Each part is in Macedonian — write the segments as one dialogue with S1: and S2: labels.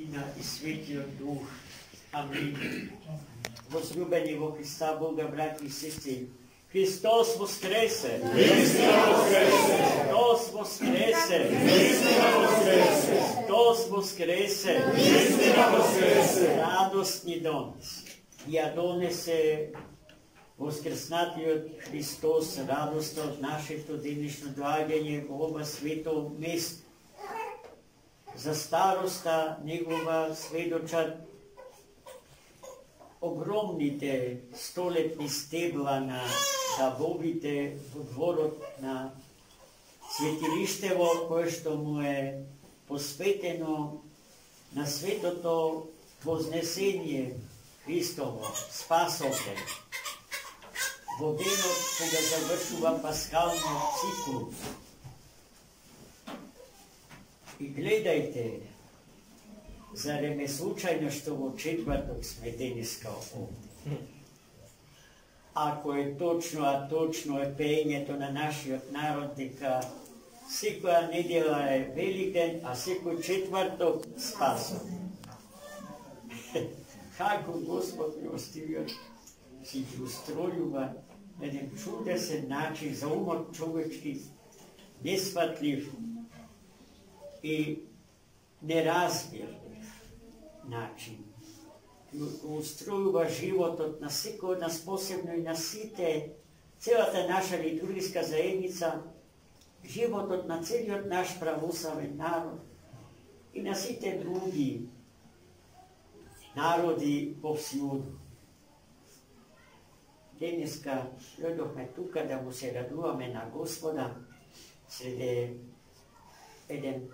S1: Сина и Светиот Дух. Амин. Возлюбени во Христа Бога, братья и сестры, Христос воскресе! Христос воскресе! Христос воскресе! Радостни донес. Ја донесе воскреснатиот Христос радост од нашето денешно доаѓање во ова свето место. За староста негова сведочат огромните столетни стебла на дабовите во дворот на светилиштево, кое што му е посветено на светото вознесение Христово, спасове, во денот кога завршува пасхалниот циклус. И гледајте, зарем е случајно што во четврток сме денеска овде. Ако е точно, а точно е пеењето на нашиот народ дека секоја недела е Великден, а секој четврток спасот. Како Господ милостивиот си ги устројува еден чудесен начин за умот човечки, несватлив и неразбирлив начин. Устројува животот на секој од нас, посебно и на сите, целата наша литургиска заедница, животот на целиот наш православен народ и на сите други народи по всјуду. Денеска дојдовме тука да му се радуваме на Господа среде еден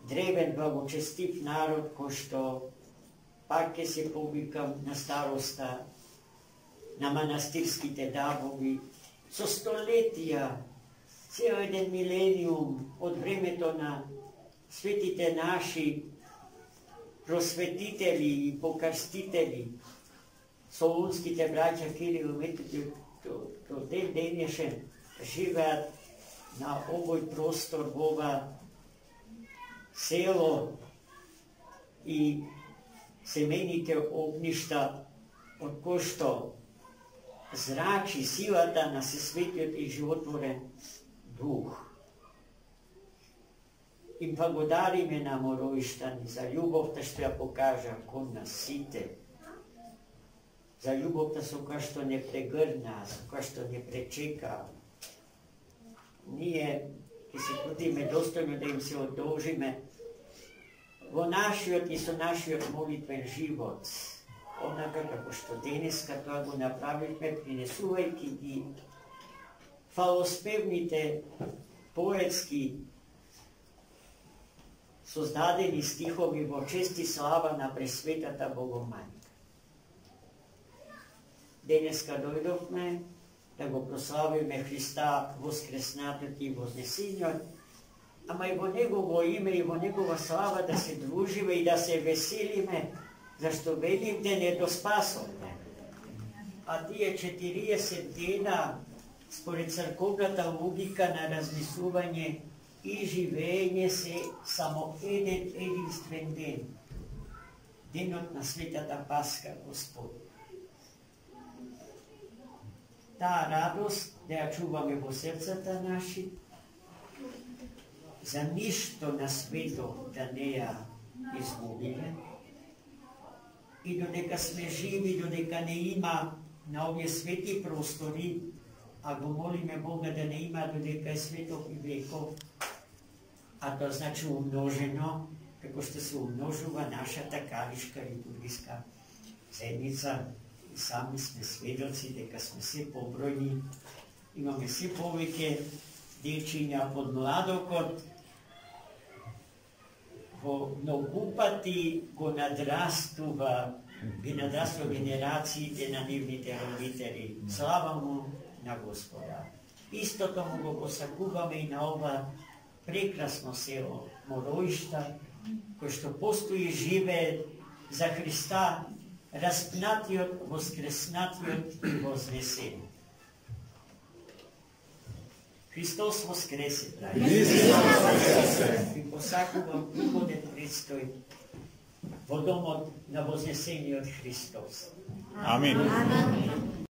S1: древен благочестив народ кој што пак ќе се повикам на староста, на манастирските дабови, со столетија, цел еден милениум од времето на светите наши просветители и покрстители, солунските браќа Кирил и Методиј, до ден денешен живеат на овој простор, во ова село и семејните огништа, од кој што зрачи силата на Сесветиот и животворен Дух. Им благодариме на Моројштани за љубовта што ја покажа кон нас сите, за љубовта со која што не прегрна, со која што не пречека. Ние ќе се трудиме достојно да им се одолжиме во нашиот и со нашиот молитвен живот, однака како што денеска тоа го направивме, принесувајќи ги фалоспевните поетски создадени стихови во чест и слава на Пресветата Богомајка. Денеска дојдовме да го прославиме Христа воскреснатиот и вознесениот, ама и во Негово име и во Негова слава да се дружиме и да се веселиме, зашто Великден е до спасовне. А тие 40 дена, според црковната логика на размислување и живење, се само еден единствен ден. Денот на Светата Пасха Господа. Таа радост да ја чуваме во срцата наши, за ништо на светот да не ја изгубиме, и додека сме живи, додека не има на овие свети простори, а го молиме Бога да не има додека е светов и веков, а тоа значи умножено, како што се умножува нашата калишка литургиска седница. И сами сме сведоци дека сме се побројни, имаме се повеќе дечиња под младокот, во многу пати го надрастува генерациите на нивните родители. Слава му на Господа. Истото му го посакуваме и на ова прекрасно село Моројшта, кој што постои живее за Христа, распнатиот, воскреснатиот и вознесен. Христос воскресе, браќа. Ви посакувам угоден престој Водомот на Вознесение от Христос.
S2: Амин.